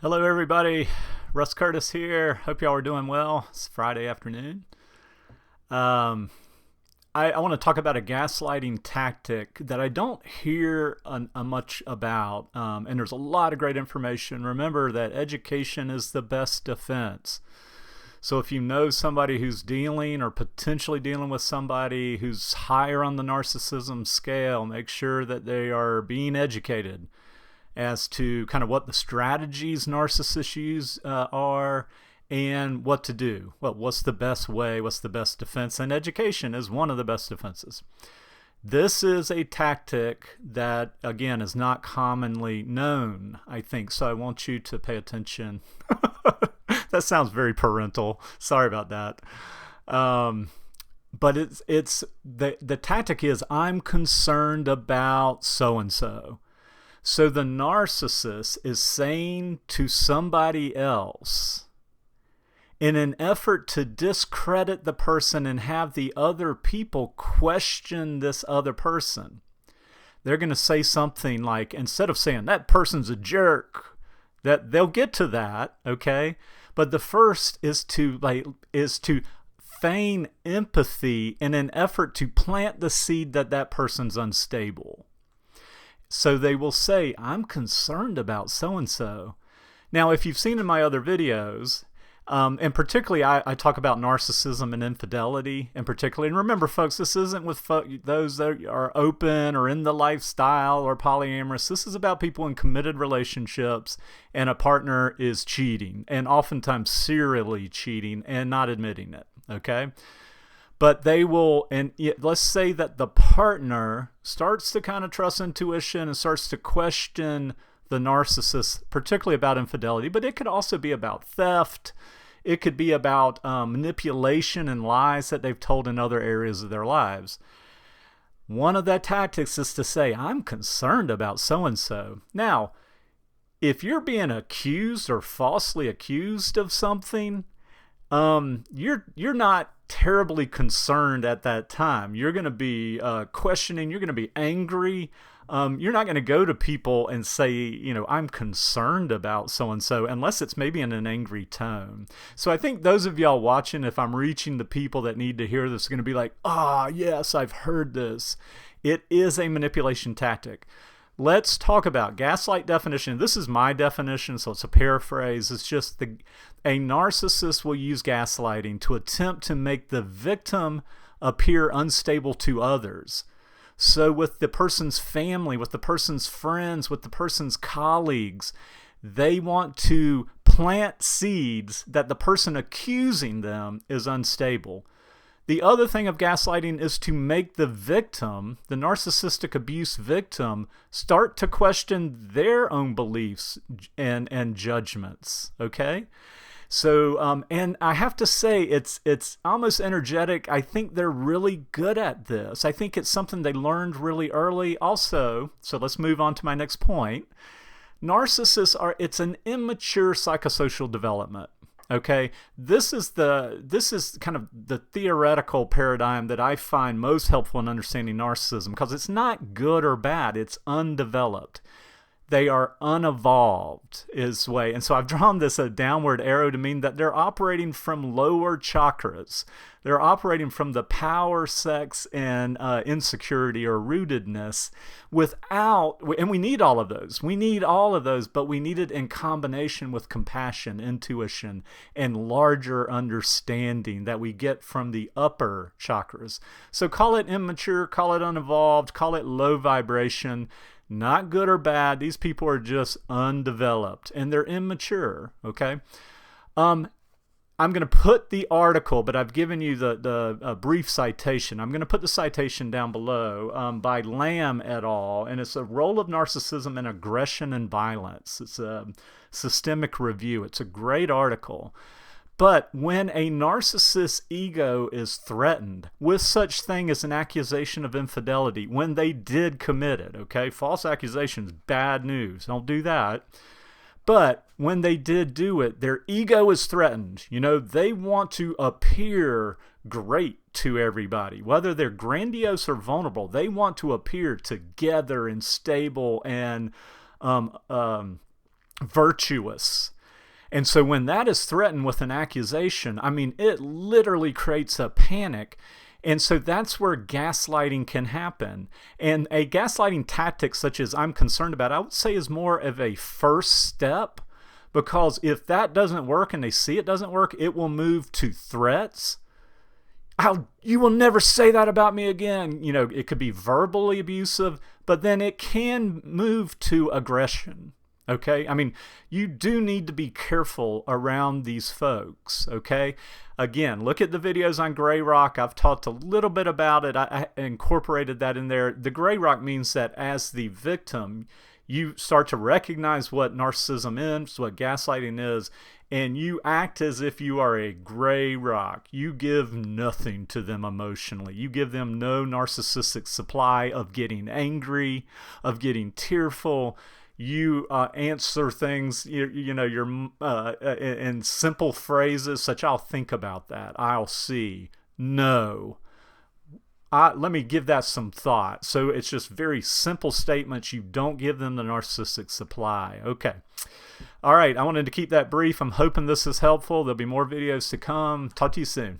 Hello, everybody. Russ Curtis here. Hope y'all are doing well. It's Friday afternoon. Um, I want to talk about a gaslighting tactic that I don't hear much about, and there's a lot of great information. Remember that education is the best defense. So if you know somebody who's dealing or potentially dealing with somebody who's higher on the narcissism scale, make sure that they are being educated as to kind of what the strategies narcissists use are and what to do. Well, what's the best way? What's the best defense? And education is one of the best defenses. This is a tactic that, again, is not commonly known, I think. So I want you to pay attention. That sounds very parental. Sorry about that. But it's the tactic is, I'm concerned about so-and-so. So the narcissist is saying to somebody else, in an effort to discredit the person and have the other people question this other person, they're going to say something like, instead of saying that person's a jerk, that they'll get to that, okay? But the first is to feign empathy in an effort to plant the seed that that person's unstable. So they will say, I'm concerned about so-and-so. Now, if you've seen in my other videos, and particularly I talk about narcissism and infidelity in particular. And remember, folks, this isn't with those that are open or in the lifestyle or polyamorous. This is about people in committed relationships and a partner is cheating, and oftentimes serially cheating and not admitting it, okay? But they will, and let's say that the partner starts to kind of trust intuition and starts to question the narcissist, particularly about infidelity, but it could also be about theft. It could be about manipulation and lies that they've told in other areas of their lives. One of the tactics is to say, I'm concerned about so-and-so. Now, if you're being accused or falsely accused of something, you're not terribly concerned at that time. You're going to be questioning. You're going to be angry. You're not going to go to people and say, I'm concerned about so-and-so, unless it's maybe in an angry tone. So I think those of y'all watching, if I'm reaching the people that need to hear this, are going to be like, yes, I've heard this. It is a manipulation tactic. Let's talk about gaslight definition. This is my definition, so it's a paraphrase. It's just a narcissist will use gaslighting to attempt to make the victim appear unstable to others. So with the person's family, with the person's friends, with the person's colleagues, they want to plant seeds that the person accusing them is unstable. The other thing of gaslighting is to make the victim, the narcissistic abuse victim, start to question their own beliefs and judgments, okay? So, and I have to say, it's almost energetic. I think they're really good at this. I think it's something they learned really early also. So let's move on to my next point. Narcissists it's an immature psychosocial development. Okay, this is kind of the theoretical paradigm that I find most helpful in understanding narcissism, because it's not good or bad, it's undeveloped. They are unevolved is way. And so I've drawn this a downward arrow to mean that they're operating from lower chakras. They're operating from the power, sex, and insecurity or rootedness without, and we need all of those. We need all of those, but we need it in combination with compassion, intuition, and larger understanding that we get from the upper chakras. So call it immature, call it unevolved, call it low vibration. Not good or bad. These people are just undeveloped and they're immature. Okay. I'm going to put the article, but I've given you the brief citation. I'm going to put the citation down below by Lambe et al. And it's a role of narcissism in aggression and violence. It's a systemic review. It's a great article. But when a narcissist's ego is threatened with such thing as an accusation of infidelity, when they did commit it, okay? False accusations, bad news. Don't do that. But when they did do it, their ego is threatened. They want to appear great to everybody. Whether they're grandiose or vulnerable, they want to appear together and stable and virtuous. And so when that is threatened with an accusation, I mean, it literally creates a panic. And so that's where gaslighting can happen. And a gaslighting tactic such as I'm concerned about, I would say is more of a first step, because if that doesn't work and they see it doesn't work, it will move to threats. You will never say that about me again. You know, it could be verbally abusive, but then it can move to aggression. Okay? I mean, you do need to be careful around these folks. Okay? Again, look at the videos on gray rock. I've talked a little bit about it. I incorporated that in there. The gray rock means that as the victim, you start to recognize what narcissism is, what gaslighting is, and you act as if you are a gray rock. You give nothing to them emotionally. You give them no narcissistic supply of getting angry, of getting tearful. You answer things, you know, you're in simple phrases such, I'll think about that, I'll see, no. Let me give that some thought. So it's just very simple statements. You don't give them the narcissistic supply. Okay. All right. I wanted to keep that brief. I'm hoping this is helpful. There'll be more videos to come. Talk to you soon.